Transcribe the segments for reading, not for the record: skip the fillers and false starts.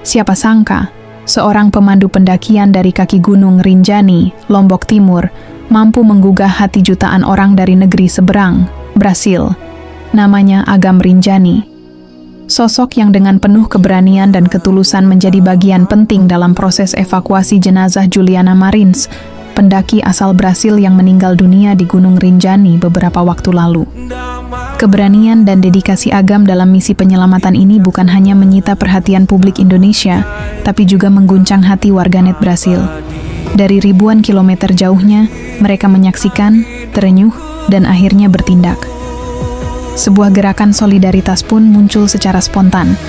Siapa sangka, seorang pemandu pendakian dari kaki gunung Rinjani, Lombok Timur, mampu menggugah hati jutaan orang dari negeri seberang, Brasil. Namanya Agam Rinjani. Sosok yang dengan penuh keberanian dan ketulusan menjadi bagian penting dalam proses evakuasi jenazah Juliana Marins, pendaki asal Brasil yang meninggal dunia di Gunung Rinjani beberapa waktu lalu. Keberanian dan dedikasi Agam dalam misi penyelamatan ini bukan hanya menyita perhatian publik Indonesia, tapi juga mengguncang hati warganet Brasil. Dari ribuan kilometer jauhnya, mereka menyaksikan, terenyuh, dan akhirnya bertindak. Sebuah gerakan solidaritas pun muncul secara spontan.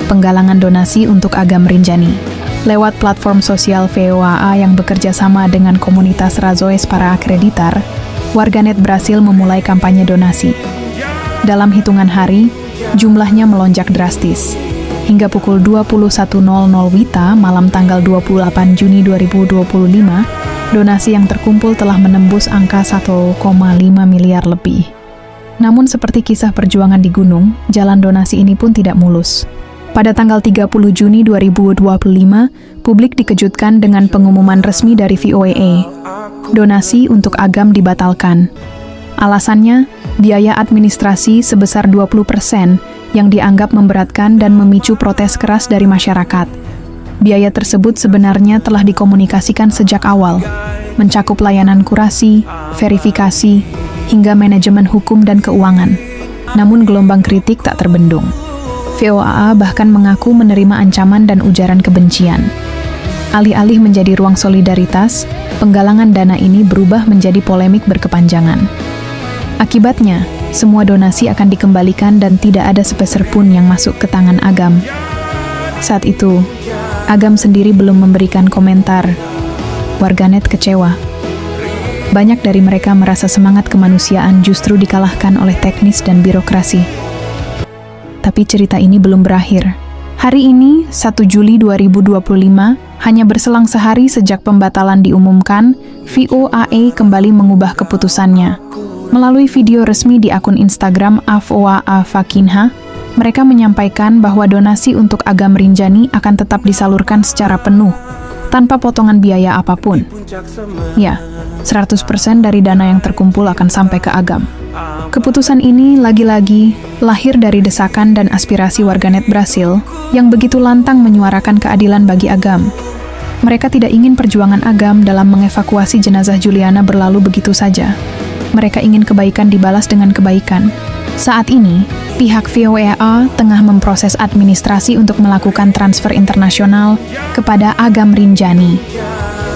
Penggalangan donasi untuk Agam Rinjani. Lewat platform sosial VOA yang bekerja sama dengan komunitas Razoes para akreditar, warganet Brasil memulai kampanye donasi. Dalam hitungan hari, jumlahnya melonjak drastis. Hingga pukul 21.00 WITA malam tanggal 28 Juni 2025, donasi yang terkumpul telah menembus angka 1,5 miliar lebih. Namun seperti kisah perjuangan di gunung, jalan donasi ini pun tidak mulus. Pada tanggal 30 Juni 2025, publik dikejutkan dengan pengumuman resmi dari VOA. Donasi untuk Agam dibatalkan. Alasannya, biaya administrasi sebesar 20% yang dianggap memberatkan dan memicu protes keras dari masyarakat. Biaya tersebut sebenarnya telah dikomunikasikan sejak awal, mencakup layanan kurasi, verifikasi, hingga manajemen hukum dan keuangan. Namun gelombang kritik tak terbendung. VOA bahkan mengaku menerima ancaman dan ujaran kebencian. Alih-alih menjadi ruang solidaritas, penggalangan dana ini berubah menjadi polemik berkepanjangan. Akibatnya, semua donasi akan dikembalikan dan tidak ada sepeser pun yang masuk ke tangan Agam. Saat itu, Agam sendiri belum memberikan komentar. Warganet kecewa. Banyak dari mereka merasa semangat kemanusiaan justru dikalahkan oleh teknis dan birokrasi. Tapi cerita ini belum berakhir. Hari ini, 1 Juli 2025, hanya berselang sehari sejak pembatalan diumumkan, VOA kembali mengubah keputusannya. Melalui video resmi di akun Instagram @VOA Fakinha, mereka menyampaikan bahwa donasi untuk Agam Rinjani akan tetap disalurkan secara penuh, tanpa potongan biaya apapun. Ya, 100% dari dana yang terkumpul akan sampai ke Agam. Keputusan ini lagi-lagi lahir dari desakan dan aspirasi warganet Brasil yang begitu lantang menyuarakan keadilan bagi Agam. Mereka tidak ingin perjuangan Agam dalam mengevakuasi jenazah Juliana berlalu begitu saja. Mereka ingin kebaikan dibalas dengan kebaikan. Saat ini, pihak VOA tengah memproses administrasi untuk melakukan transfer internasional kepada Agam Rinjani.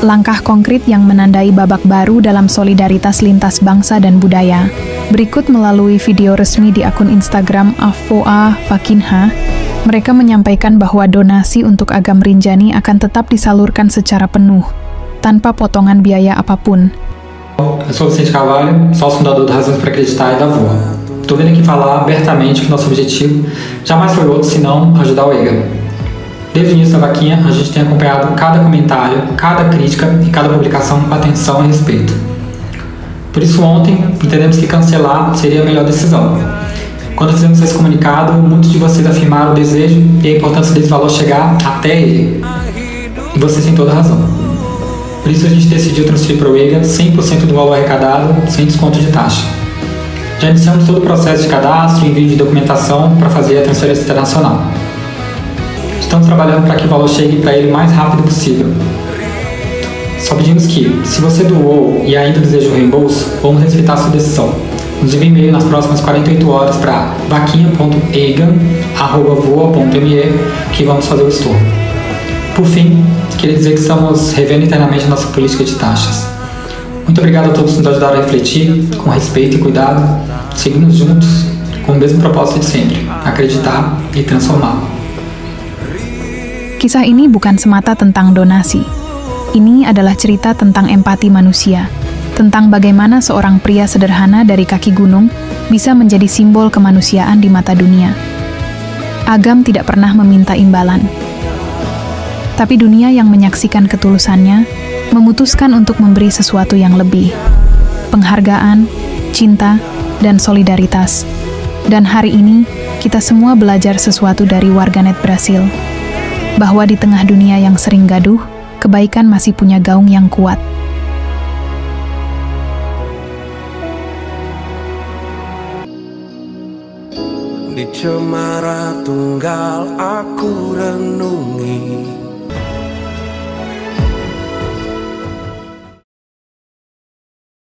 Langkah konkret yang menandai babak baru dalam solidaritas lintas bangsa dan budaya. Berikut melalui video resmi di akun Instagram @VOA Fakinha, mereka menyampaikan bahwa donasi untuk Agam Rinjani akan tetap disalurkan secara penuh, tanpa potongan biaya apapun. Eu sou Vicente Carvalho, sócio fundador do Razões para Acreditar e da VOA. Estou vindo aqui falar abertamente que nosso objetivo jamais foi outro senão ajudar o EGA. Desde o início da vaquinha, a gente tem acompanhado cada comentário, cada crítica e cada publicação com atenção e respeito. Por isso ontem, entendemos que cancelar seria a melhor decisão. Quando fizemos esse comunicado, muitos de vocês afirmaram o desejo e a importância desse valor chegar até ele. E vocês têm toda a razão. Por isso a gente decidiu transferir para o EGA 100% do valor arrecadado, sem desconto de taxa. Já iniciamos todo o processo de cadastro e envio de documentação para fazer a transferência internacional. Estamos trabalhando para que o valor chegue para ele o mais rápido possível. Só pedimos que, se você doou e ainda deseja o reembolso, vamos respeitar a sua decisão. Nos envie e-mail nas próximas 48 horas para vaquinha.ega@voa.me que vamos fazer o estorno. Por fim, queria dizer que estamos revendo internamente nossa política de taxas. Muito obrigado a todos que nos ajudaram a refletir, com respeito e cuidado, seguindo juntos, com o mesmo propósito de sempre, acreditar e transformar. Kisah ini bukan semata tentang donasi. Ini adalah cerita tentang empati manusia, tentang bagaimana seorang pria sederhana dari kaki gunung bisa menjadi simbol kemanusiaan di mata dunia. Agam tidak pernah meminta imbalan. Tapi dunia yang menyaksikan ketulusannya memutuskan untuk memberi sesuatu yang lebih. Penghargaan, cinta, dan solidaritas. Dan hari ini, kita semua belajar sesuatu dari warganet Brasil. bahwa di tengah dunia yang sering gaduh, kebaikan masih punya gaung yang kuat. Di cemara tunggal aku renungi